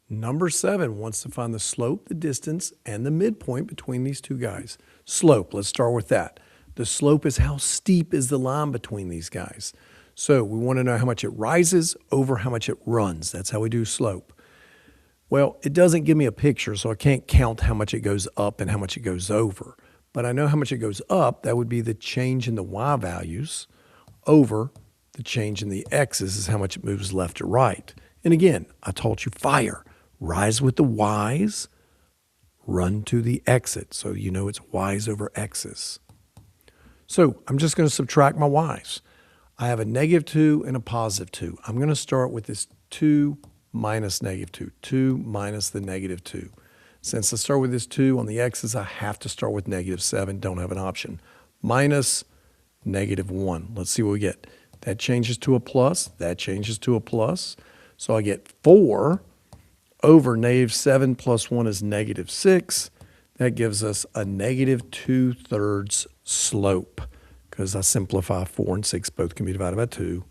Number 7 wants to find the slope, the distance, and the midpoint between these two guys. Slope, let's start with that. The slope is how steep is the line between these guys. So we want to know how much it rises over how much it runs. That's how we do slope. Well, it doesn't give me a picture, so I can't count how much it goes up and how much it goes over. But I know how much it goes up. That would be the change in the y values over the change in the x's is how much it moves left to right. And again, I taught you fire. Rise with the y's, run to the exit. So you know it's y's over x's. So I'm just going to subtract my y's. I have a -2 and a +2. I'm going to start with this 2 minus -2. 2 minus the -2. Since I start with this 2 on the x's, I have to start with -7. Don't have an option. Minus -1. Let's see what we get. That changes to a plus. That changes to a plus. So I get 4 over -7 plus 1 is -6. That gives us a -2/3 slope because I simplify 4 and 6 both can be divided by 2,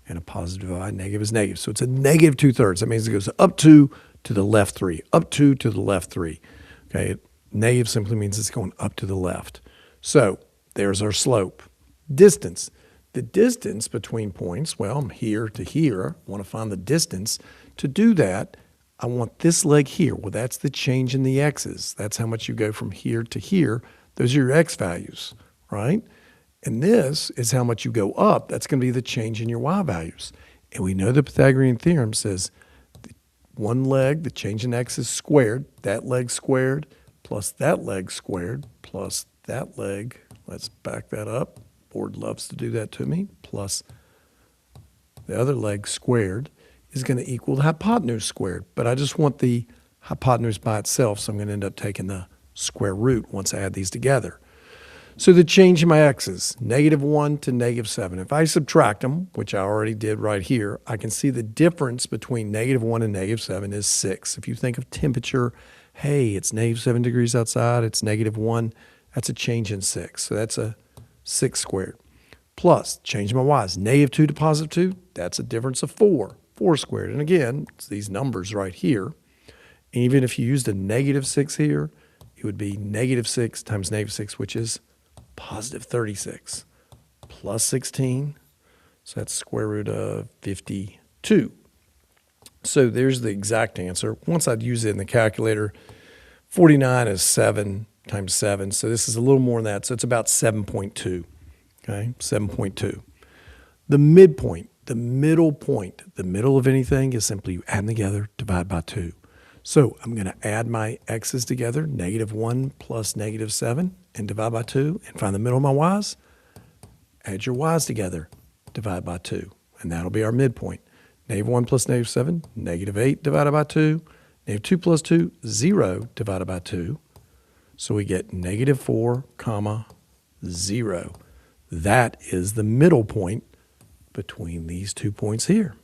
and a positive divided by negative is negative. So it's a -2/3. That means it goes up 2 to the left 3, up 2 to the left 3. Okay, negative simply means it's going up to the left. So there's our slope. Distance. The distance between points, well, I'm here to here. I want to find the distance. To do that, I want this leg here. Well, that's the change in the x's. That's how much you go from here to here. Those are your x values, right? And this is how much you go up. That's going to be the change in your y values. And we know the Pythagorean theorem says one leg, the change in x is squared, that leg squared, plus that leg squared, plus that leg, let's back that up. Board loves to do that to me, plus the other leg squared is going to equal the hypotenuse squared. But I just want the hypotenuse by itself, so I'm going to end up taking the square root once I add these together. So the change in my x's, -1 to -7. If I subtract them, which I already did right here, I can see the difference between -1 and -7 is 6. If you think of temperature, hey, it's -7 degrees outside, it's -1, that's a change in 6. So that's a 6 squared. Plus, change my y's, -2 to +2, that's a difference of 4. 4 squared. And again, it's these numbers right here. And even if you used a -6 here, it would be -6 times -6, which is +36, plus 16. So that's square root of 52. So there's the exact answer. Once I'd use it in the calculator, 49 is 7 times 7. So this is a little more than that. So it's about 7.2. Okay, 7.2. The midpoint, the middle point, the middle of anything is simply you add them together, divide by 2. So I'm going to add my x's together, -1 plus -7, and divide by 2, and find the middle of my y's. Add your y's together, divide by 2, and that'll be our midpoint. -1 plus -7, -8 divided by 2. -2 plus 2, 0 divided by 2. So we get -4, 0. That is the middle point between these 2 points here.